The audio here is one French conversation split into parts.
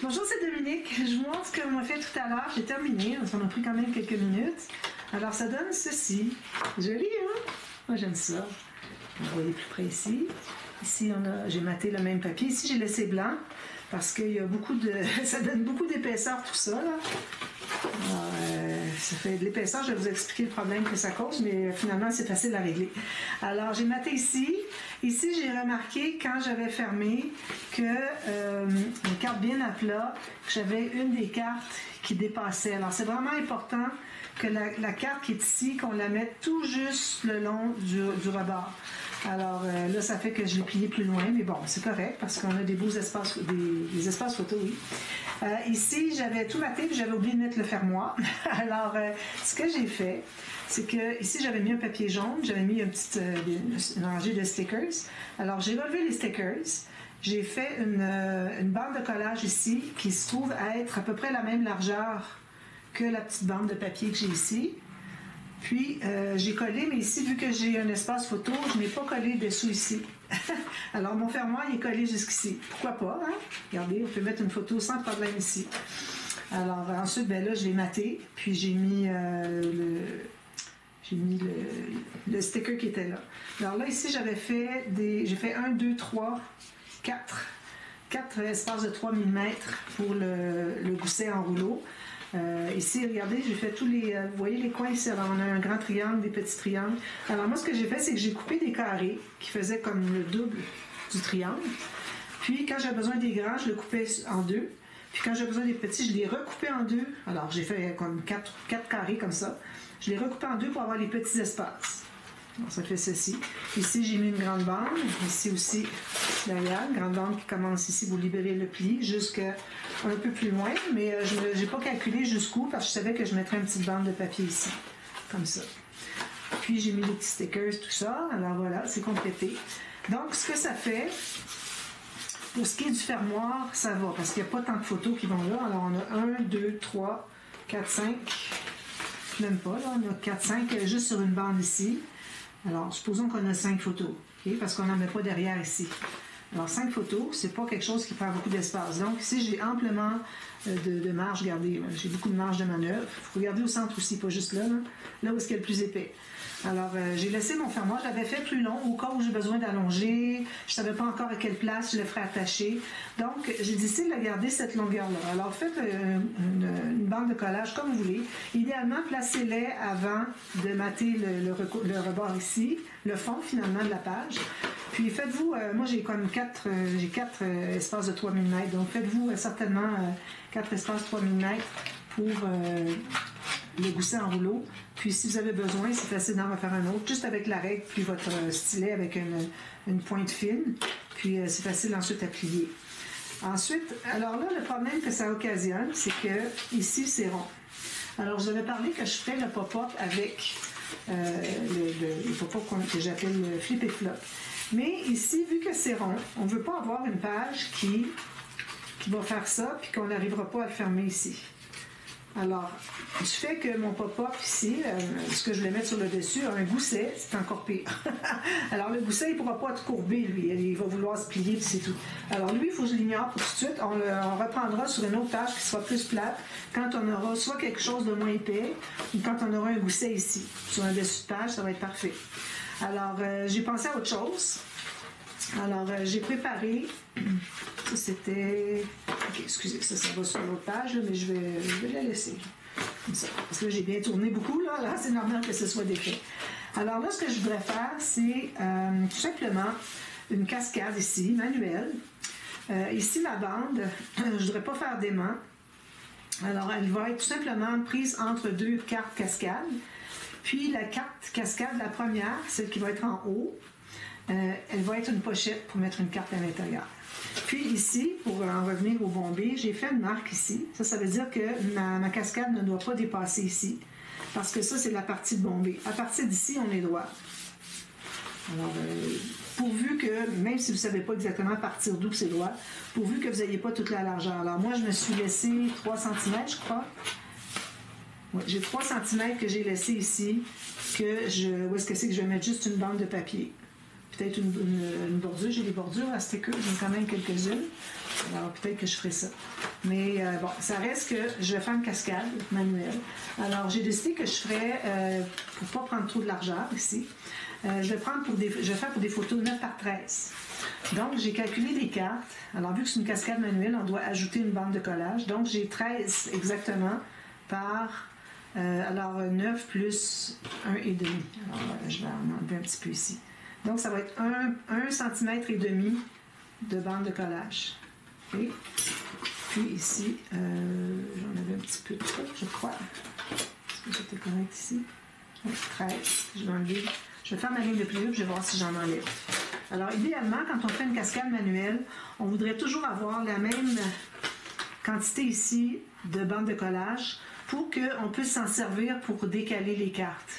Bonjour, c'est Dominique. Je vous montre ce qu'on a fait tout à l'heure. J'ai terminé, ça m'a pris quand même quelques minutes. Alors, ça donne ceci. Joli, hein? Moi, j'aime ça. Vous voyez plus précis. Ici, j'ai maté le même papier. Ici, j'ai laissé blanc parce qu'il y a beaucoup de... ça donne beaucoup d'épaisseur, tout ça, là. Alors, ça fait de l'épaisseur. Je vais vous expliquer le problème que ça cause, mais finalement, c'est facile à régler. Alors, j'ai maté ici. Ici, j'ai remarqué, quand j'avais fermé, que une carte bien à plat, que j'avais une des cartes qui dépassait. Alors, c'est vraiment important que la carte qui est ici, qu'on la mette tout juste le long du rebord. Alors là, ça fait que je l'ai plié plus loin, mais bon, c'est correct parce qu'on a des beaux espaces, des espaces photos, oui. Ici, j'avais tout maté, puis j'avais oublié de mettre le fermoir. Alors, ce que j'ai fait, c'est que ici, j'avais mis un papier jaune, j'avais mis une rangée de stickers. Alors, j'ai relevé les stickers. J'ai fait une bande de collage ici qui se trouve à être à peu près la même largeur que la petite bande de papier que j'ai ici. Puis, j'ai collé, mais ici, vu que j'ai un espace photo, je n'ai pas collé dessous ici. Alors, mon fermoir, il est collé jusqu'ici. Pourquoi pas, hein? Regardez, on peut mettre une photo sans problème ici. Alors, ensuite, ben là, je l'ai maté, puis j'ai mis le sticker qui était là. Alors là, ici, j'ai fait 1, 2, 3, 4 espaces de 3 mm pour le gousset en rouleau. Ici, regardez, j'ai fait tous les... vous voyez les coins ici, alors on a un grand triangle, des petits triangles. Alors moi, ce que j'ai fait, c'est que j'ai coupé des carrés qui faisaient comme le double du triangle. Puis, quand j'ai besoin des grands, je le coupais en deux. Puis, quand j'ai besoin des petits, je les recoupais en deux. Alors, j'ai fait comme 4 carrés comme ça. Je les recoupais en deux pour avoir les petits espaces. Alors, ça fait ceci. Ici, j'ai mis une grande bande. Ici aussi, derrière, une grande bande qui commence ici, vous libérez le pli jusqu'à un peu plus loin, mais je n'ai pas calculé jusqu'où parce que je savais que je mettrais une petite bande de papier ici, comme ça. Puis, j'ai mis les petits stickers, tout ça. Alors, voilà, c'est complété. Donc, ce que ça fait, pour ce qui est du fermoir, ça va, parce qu'il n'y a pas tant de photos qui vont là. Alors, on a 1, 2, 3, 4, 5, même pas, là, on a 4, 5, juste sur une bande ici. Alors, supposons qu'on a 5 photos, okay? Parce qu'on n'en met pas derrière ici. Alors, 5 photos, c'est pas quelque chose qui prend beaucoup d'espace. Donc, ici, j'ai amplement de marge. Regardez, j'ai beaucoup de marge de manœuvre. Il faut regarder au centre aussi, pas juste là, là où est-ce qu'il y a le plus épais. Alors, j'ai laissé mon fermoir. Je l'avais fait plus long au cas où j'ai besoin d'allonger. Je ne savais pas encore à quelle place je le ferais attacher. Donc, j'ai décidé de la garder cette longueur-là. Alors, faites une bande de collage comme vous voulez. Idéalement, placez-les avant de mater le rebord ici, le fond finalement de la page. Puis faites-vous, moi j'ai comme 4 espaces de 3 mm. Donc, faites-vous certainement 4 espaces 3 mm pour le gousset en rouleau. Puis si vous avez besoin, c'est facile d'en refaire un autre, juste avec la règle, puis votre stylet avec une pointe fine. Puis c'est facile ensuite à plier. Ensuite, alors là, le problème que ça occasionne, c'est que ici, c'est rond. Alors, je vous avais parlé que je ferais le pop-up avec le pop-up que j'appelle le flip et flop. Mais ici, vu que c'est rond, on ne veut pas avoir une page qui va faire ça, puis qu'on n'arrivera pas à le fermer ici. Alors, du fait que mon pop-up ici, ce que je vais mettre sur le dessus, un gousset, c'est encore pire. Alors, le gousset, il ne pourra pas être courbé, lui. Il va vouloir se plier, puis c'est tout. Alors, lui, il faut que je l'ignore tout de suite. On reprendra sur une autre page qui sera plus plate, quand on aura soit quelque chose de moins épais, ou quand on aura un gousset ici. Sur un dessus de page, ça va être parfait. Alors, j'ai pensé à autre chose. Alors, j'ai préparé... Ça, c'était... Ok, excusez, ça va sur l'autre page, là, mais je vais la laisser. Comme ça. Parce que là, j'ai bien tourné beaucoup, là c'est normal que ce soit défait. Alors là, ce que je voudrais faire, c'est tout simplement une cascade ici, manuelle. Ici, ma bande, je ne voudrais pas faire d'aimant. Alors, elle va être tout simplement prise entre 2 cartes cascades. Puis, la carte cascade, la première, celle qui va être en haut, elle va être une pochette pour mettre une carte à l'intérieur. Puis ici, pour en revenir au bombé, j'ai fait une marque ici. Ça veut dire que ma cascade ne doit pas dépasser ici. Parce que ça, c'est la partie de bombé. À partir d'ici, on est droit. Alors, pourvu que, même si vous ne savez pas exactement à partir d'où c'est droit, pourvu que vous n'ayez pas toute la largeur. Alors, moi, je me suis laissé 3 cm, je crois. Ouais, j'ai 3 cm que j'ai laissé ici, où est-ce que c'est que je vais mettre juste une bande de papier. Peut-être une bordure. J'ai des bordures à sticker, j'en ai quand même quelques-unes. Alors peut-être que je ferai ça. Mais bon, ça reste que je vais faire une cascade manuelle. Alors, j'ai décidé que je ferais, pour ne pas prendre trop de largeur ici, je vais faire pour des photos 9 par 13. Donc, j'ai calculé des cartes. Alors, vu que c'est une cascade manuelle, on doit ajouter une bande de collage. Donc, j'ai 13 exactement par... alors, 9 plus 1,5. Alors, je vais en enlever un petit peu ici. Donc, ça va être 1,5 cm de bande de collage. Okay. Puis ici, j'en avais un petit peu de trop, je crois. Est-ce que c'était correct ici? Oui, 13. Je vais enlever. Je vais faire ma ligne de pliure, je vais voir si j'en enlève. Alors, idéalement, quand on fait une cascade manuelle, on voudrait toujours avoir la même quantité ici de bande de collage pour qu'on puisse s'en servir pour décaler les cartes.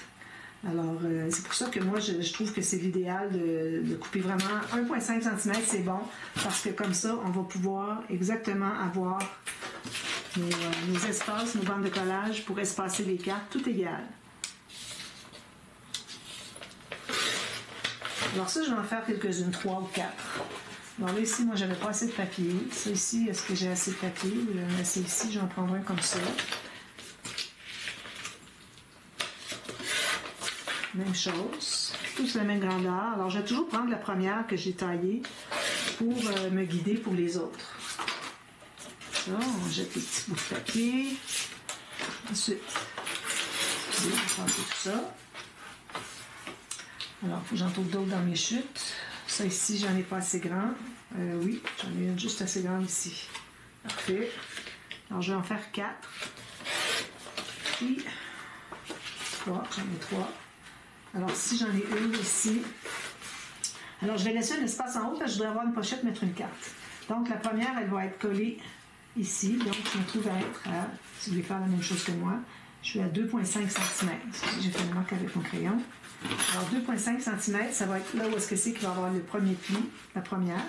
Alors, c'est pour ça que moi, je trouve que c'est l'idéal de couper vraiment 1,5 cm, c'est bon, parce que comme ça, on va pouvoir exactement avoir nos espaces, nos bandes de collage pour espacer les cartes, tout égal. Alors ça, je vais en faire quelques-unes, 3 ou 4. Alors là, ici, moi, j'avais pas assez de papier. Ça ici, est-ce que j'ai assez de papier? J'en ai assez ici, j'en prendrai un comme ça. Même chose, tous la même grandeur. Alors, je vais toujours prendre la première que j'ai taillée pour me guider pour les autres. Ça, on jette les petits bouts de papier. Ensuite, je vais prendre tout ça. Alors, il faut que j'en trouve d'autres dans mes chutes. Ça ici, j'en ai pas assez grand. Oui, j'en ai une juste assez grande ici. Parfait. Alors, je vais en faire 4. Puis, 3, j'en ai 3. Alors, si j'en ai une ici, alors je vais laisser un espace en haut parce que je voudrais avoir une pochette, mettre une carte. Donc, la première, elle va être collée ici. Donc, je me trouve à être à, si vous voulez faire la même chose que moi, je suis à 2,5 cm. J'ai fait une marque avec mon crayon. Alors, 2,5 cm, ça va être là où est-ce que c'est qu'il va y avoir le premier pli, la première.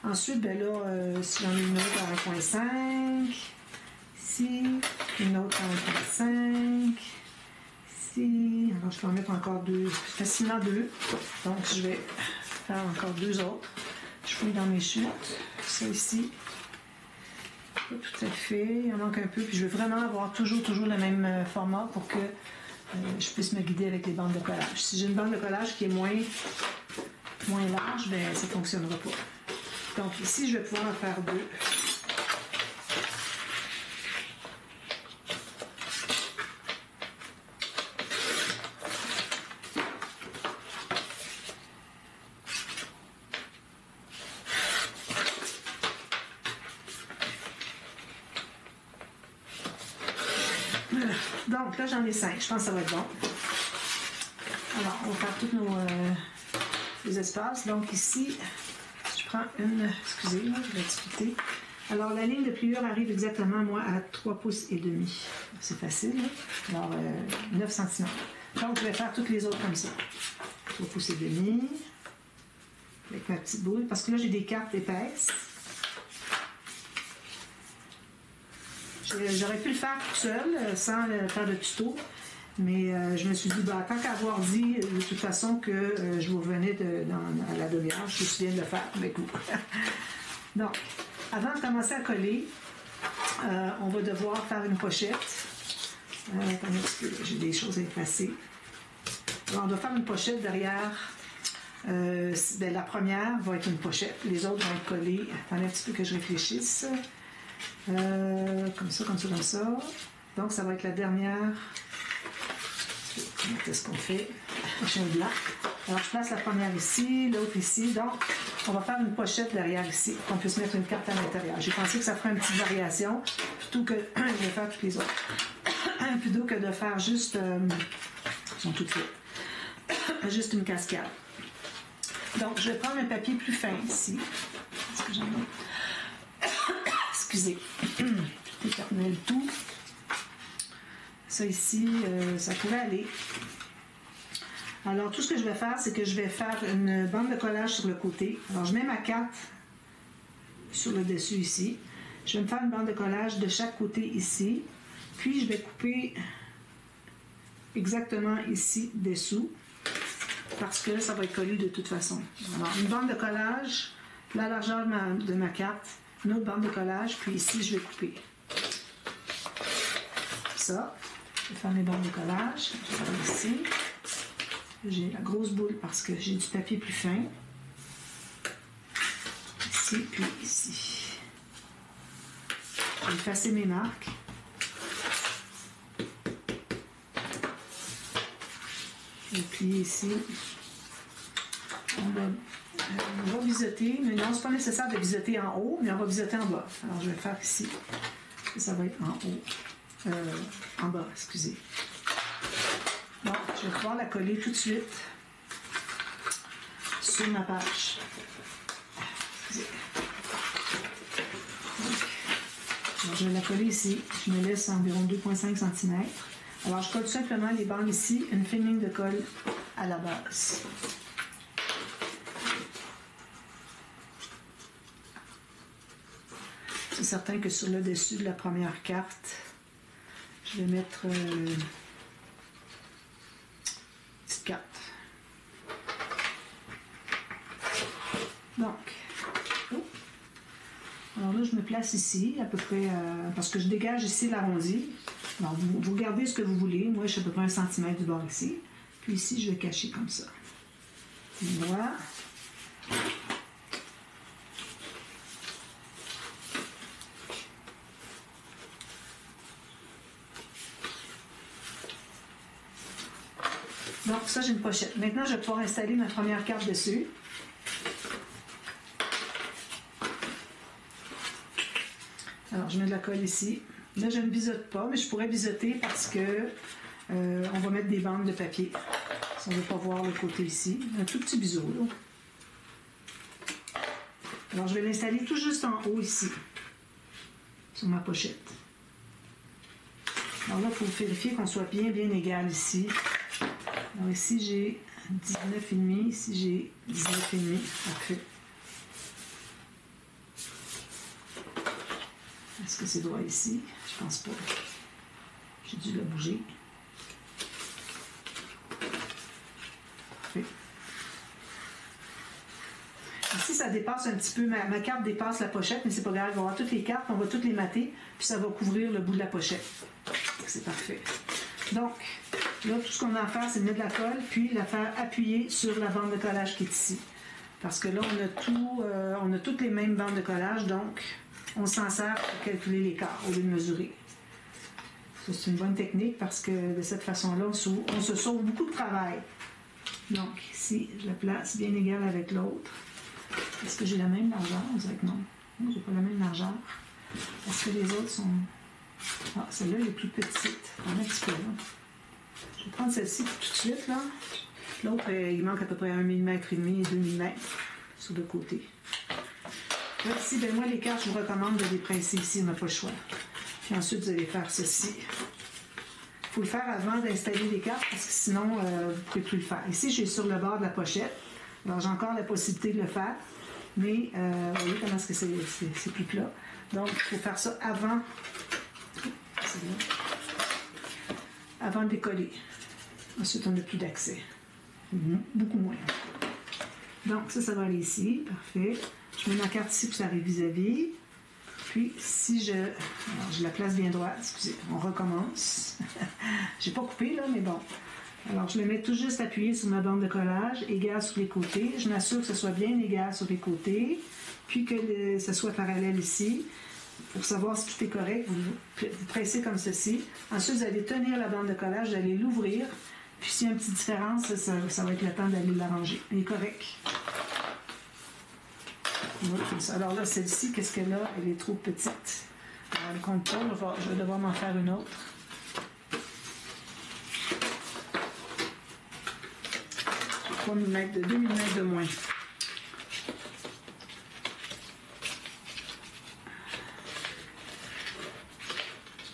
Ensuite, ben là, si j'en ai une autre à 1,5, ici, une autre à 1,5, alors, je peux en mettre encore 2, facilement 2. Donc, je vais faire encore 2 autres. Je fouille dans mes chutes. Ça ici, pas tout à fait. Il en manque un peu. Puis, je veux vraiment avoir toujours le même format pour que je puisse me guider avec les bandes de collage. Si j'ai une bande de collage qui est moins large, ben, ça ne fonctionnera pas. Donc, ici, je vais pouvoir en faire 2. Donc là, j'en ai 5. Je pense que ça va être bon. Alors, on va faire tous les espaces. Donc ici, je prends une... Excusez, là, je vais expliquer. Alors, la ligne de pliure arrive exactement, moi, à 3 pouces et demi. C'est facile, là. Alors, 9 cm. Donc, je vais faire toutes les autres comme ça. 3 pouces et demi. Avec ma petite boule. Parce que là, j'ai des cartes épaisses. J'aurais pu le faire tout seul, sans faire de tuto, mais je me suis dit, bah, tant qu'à avoir dit de toute façon que je vous revenais à la demi-heure, je me souviens de le faire avec vous. Donc, avant de commencer à coller, on va devoir faire une pochette. J'ai des choses à effacer. Alors, on doit faire une pochette derrière. La première va être une pochette, les autres vont être collées. Attendez un petit peu que je réfléchisse. Comme ça, comme ça, comme ça. Donc, ça va être la dernière. Comment est-ce qu'on fait? J'ai un blanc. Alors, je place la première ici, l'autre ici. Donc, on va faire une pochette derrière ici, qu'on puisse mettre une carte à l'intérieur. J'ai pensé que ça ferait une petite variation, plutôt que de faire toutes les autres. Plutôt que de faire juste... Elles sont toutes faites. Juste une cascade. Donc, je vais prendre un papier plus fin ici. Est-ce que j'en ai? Excusez, tout éternel le tout. Ça ici, ça pourrait aller. Alors, tout ce que je vais faire, c'est que je vais faire une bande de collage sur le côté. Alors, je mets ma carte sur le dessus ici. Je vais me faire une bande de collage de chaque côté ici. Puis, je vais couper exactement ici dessous parce que ça va être collé de toute façon. Alors, une bande de collage, la largeur de ma carte, une autre bande de collage, puis ici, je vais couper. Ça, je vais faire mes bandes de collage. Je vais faire ici. J'ai la grosse boule parce que j'ai du papier plus fin. Ici, puis ici. Je vais effacer mes marques. Et puis ici, on va biseauter, mais non, c'est pas nécessaire de biseauter en haut, mais on va biseauter en bas. Alors, je vais le faire ici. Ça va être en haut. En bas, excusez. Bon, je vais pouvoir la coller tout de suite sur ma page. Excusez. Donc, je vais la coller ici. Je me laisse environ 2,5 cm. Alors, je colle tout simplement les bandes ici, une fine ligne de colle à la base. C'est certain que sur le dessus de la première carte, je vais mettre une petite carte. Donc, alors là, je me place ici, à peu près, parce que je dégage ici l'arrondi. Alors, vous regardez ce que vous voulez. Moi, je suis à peu près 1 cm du bord ici. Puis ici, je vais cacher comme ça. Voilà. Donc, ça, j'ai une pochette. Maintenant, je vais pouvoir installer ma première carte dessus. Alors, je mets de la colle ici. Là, je ne biseaute pas, mais je pourrais biseauter parce que on va mettre des bandes de papier. Si on ne veut pas voir le côté ici. Un tout petit biseau, là. Alors, je vais l'installer tout juste en haut ici, sur ma pochette. Alors là, il faut vérifier qu'on soit bien égal ici. Alors ici, j'ai 19,5. Ici, j'ai 19,5. Parfait. Est-ce que c'est droit ici? Je pense pas. J'ai dû la bouger. Parfait. Ici, ça dépasse un petit peu. Ma carte dépasse la pochette, mais c'est pas grave. On va avoir toutes les cartes, on va toutes les mater, puis ça va couvrir le bout de la pochette. C'est parfait. Donc, là, tout ce qu'on a à faire, c'est de mettre de la colle, puis la faire appuyer sur la bande de collage qui est ici. Parce que là, on a toutes les mêmes bandes de collage, donc on s'en sert pour calculer l'écart au lieu de mesurer. Ça, c'est une bonne technique parce que de cette façon-là, on se sauve beaucoup de travail. Donc, ici, je la place bien égale avec l'autre. Est-ce que j'ai la même largeur? On dirait que non. Non, j'ai pas la même largeur. Parce que les autres sont... Ah, celle-là, elle est plus petite. Un petit peu, là. Je vais prendre celle-ci tout de suite, là. L'autre, il manque à peu près 1,5 mm et 2 mm sur le côté. Là, ici, ben moi, les cartes, je vous recommande de les presser ici, on n'a pas le choix. Puis ensuite, vous allez faire ceci. Il faut le faire avant d'installer les cartes parce que sinon, vous ne pouvez plus le faire. Ici, je suis sur le bord de la pochette. Alors, j'ai encore la possibilité de le faire. Mais, vous voyez comment est-ce que c'est plus plat. Donc, il faut faire ça avant. Avant de décoller. Ensuite, on n'a plus d'accès. Beaucoup moins. Donc, ça va aller ici. Parfait. Je mets ma carte ici pour que ça arrive vis-à-vis. Puis, si alors, je la place bien droite. Excusez, on recommence. J'ai pas coupé, là, mais bon. Alors, je le mets tout juste appuyé sur ma bande de collage, égal sur les côtés. Je m'assure que ce soit bien égal sur les côtés, puis que ce soit parallèle ici. Pour savoir si tout est correct, vous pressez comme ceci. Ensuite, vous allez tenir la bande de collage, vous allez l'ouvrir. Puis, s'il y a une petite différence, ça va être le temps d'aller l'arranger. Elle est correcte. Alors là, celle-ci, qu'est-ce qu'elle a? Elle est trop petite. Alors, elle ne compte pas. Je vais devoir m'en faire une autre. Je vais 2 mm de moins.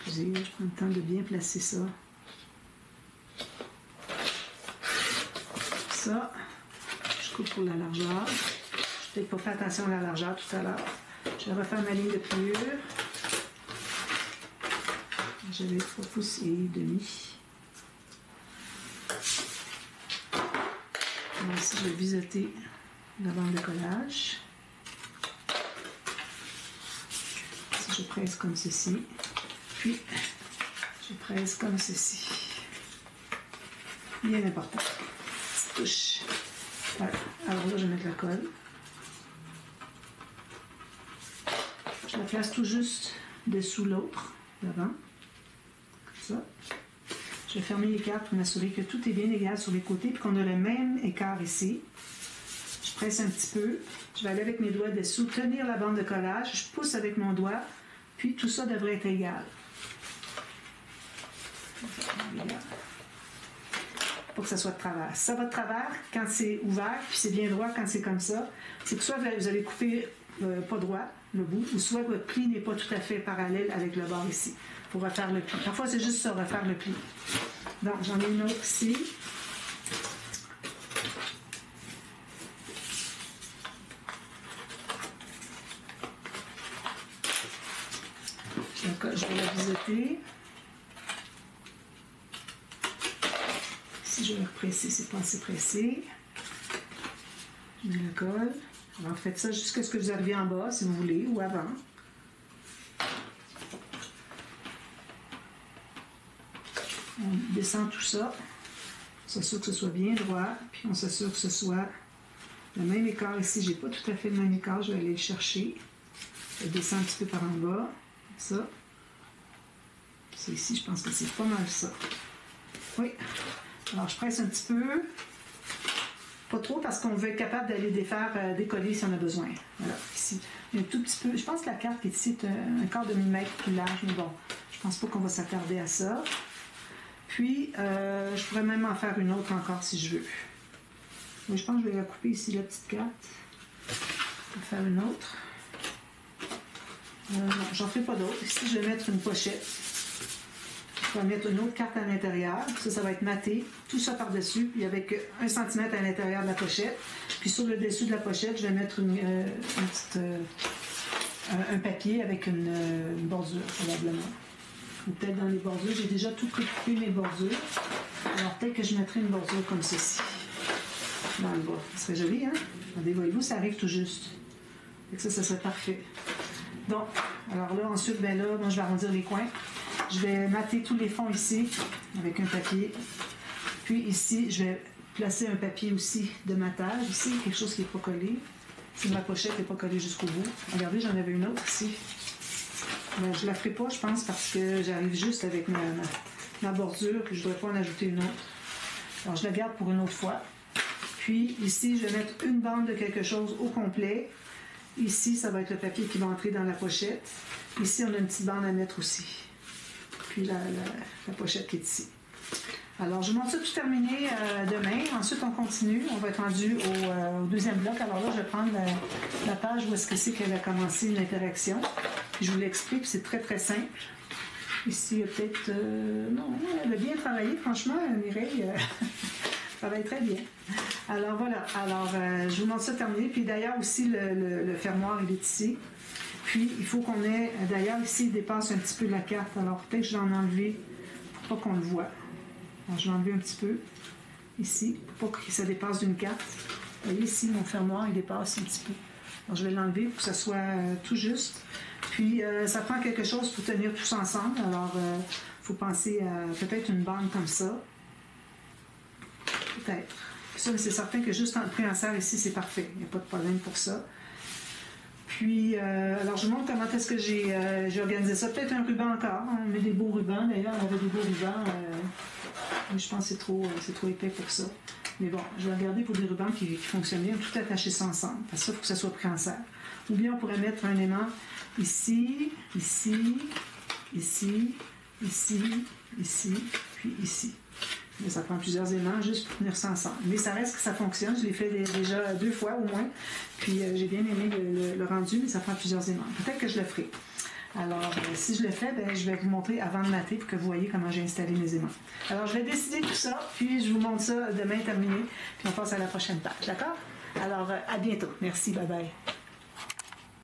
Excusez, je prends le temps de bien placer ça. Ça, je coupe pour la largeur. Je n'ai peut-être pas fait attention à la largeur tout à l'heure. Je vais refaire ma ligne de pliure. J'avais 3 pouces et demi. Alors ici, je vais biseauter la bande de collage. je presse comme ceci, puis je presse comme ceci. Bien important. Petite touche. Voilà. Alors là, je vais mettre la colle. Je la place tout juste dessous l'autre, devant. Comme ça. Je vais fermer les cartes pour m'assurer que tout est bien égal sur les côtés, puis qu'on a le même écart ici. Je presse un petit peu. Je vais aller avec mes doigts dessous, tenir la bande de collage. Je pousse avec mon doigt, puis tout ça devrait être égal. Pour que ça soit de travers. Ça va de travers quand c'est ouvert, puis c'est bien droit quand c'est comme ça. C'est que soit vous allez couper pas droit, le bout, ou soit votre pli n'est pas tout à fait parallèle avec le bord ici, pour refaire le pli. Parfois, c'est juste ça, refaire le pli. Donc, j'en ai une autre ici. Je vais la biseauter. Si je vais represser, c'est pas assez pressé. Je mets la colle. Alors, faites ça jusqu'à ce que vous arriviez en bas, si vous voulez, ou avant. On descend tout ça. On s'assure que ce soit bien droit, puis on s'assure que ce soit le même écart ici. J'ai pas tout à fait le même écart, je vais aller le chercher. Je descends un petit peu par en bas, comme ça. C'est ici, je pense que c'est pas mal ça. Oui. Alors, je presse un petit peu. Pas trop, parce qu'on veut être capable d'aller défaire, décoller si on a besoin. Voilà, ici. Un tout petit peu. Je pense que la carte qui est ici est un quart de millimètre plus large, mais bon, je pense pas qu'on va s'attarder à ça. Puis, je pourrais même en faire une autre encore si je veux. Mais je pense que je vais la couper ici, la petite carte. Je vais faire une autre. Non, j'en ferai pas d'autre. Ici, je vais mettre une pochette. Je vais mettre une autre carte à l'intérieur. Ça va être maté. Tout ça par-dessus. Puis avec 1 cm à l'intérieur de la pochette. Puis sur le dessus de la pochette, je vais mettre un papier avec une bordure, probablement. Ou peut-être dans les bordures. J'ai déjà tout précoupé mes bordures. Alors peut-être que je mettrai une bordure comme ceci. Dans le bas. Ça serait joli, hein? Regardez, voyez-vous, ça arrive tout juste. Et ça serait parfait. Donc, alors là, ensuite, ben là, moi, je vais arrondir les coins. Je vais mater tous les fonds ici avec un papier. Puis ici, je vais placer un papier aussi de matage. Ici, quelque chose qui n'est pas collé. Si ma pochette n'est pas collée jusqu'au bout. Regardez, j'en avais une autre ici. Ben, je ne la ferai pas, je pense, parce que j'arrive juste avec ma bordure, puis je ne dois pas en ajouter une autre. Alors, je la garde pour une autre fois. Puis ici, je vais mettre une bande de quelque chose au complet. Ici, ça va être le papier qui va entrer dans la pochette. Ici, on a une petite bande à mettre aussi. Puis la pochette qui est ici. Alors, je vous montre ça tout terminé demain. Ensuite, on continue. On va être rendu au deuxième bloc. Alors là, je vais prendre la page où est-ce que c'est qu'elle a commencé une interaction. Puis je vous l'explique, c'est très, très simple. Ici, il y a peut-être... non, elle a bien travaillé, franchement, Mireille. travaille très bien. Alors voilà, je vous montre ça terminé. Puis d'ailleurs aussi, le fermoir, il est ici. Puis il faut qu'on ait, d'ailleurs ici, il dépasse un petit peu la carte. Alors peut-être que je vais en enlever pour pas qu'on le voit. Alors je vais enlever un petit peu ici, pour pas que ça dépasse d'une carte. Vous voyez ici, mon fermoir, il dépasse un petit peu. Alors je vais l'enlever pour que ça soit tout juste. Puis ça prend quelque chose pour tenir tous ensemble. Alors il faut penser à peut-être une bande comme ça. Peut-être. Ça, c'est certain que juste en préhensaire ici, c'est parfait. Il n'y a pas de problème pour ça. Puis, alors je vous montre comment est-ce que j'ai organisé ça. Peut-être un ruban encore. On met des beaux rubans. D'ailleurs, on avait des beaux rubans. Mais je pense que c'est trop épais pour ça. Mais bon, je vais regarder pour des rubans qui fonctionnent. Tout attacher ça ensemble. Parce que ça, il faut que ça soit préhensaire. Ou bien on pourrait mettre un aimant ici, ici, ici, ici, ici, puis ici. Mais ça prend plusieurs aimants juste pour tenir ça ensemble. Mais ça reste que ça fonctionne. Je l'ai fait déjà 2 fois au moins. Puis j'ai bien aimé le rendu, mais ça prend plusieurs aimants. Peut-être que je le ferai. Alors, si je le fais, ben, je vais vous montrer avant de mater pour que vous voyez comment j'ai installé mes aimants. Alors, je vais décider tout ça, puis je vous montre ça demain terminé. Puis on passe à la prochaine page. D'accord? Alors, à bientôt. Merci. Bye bye.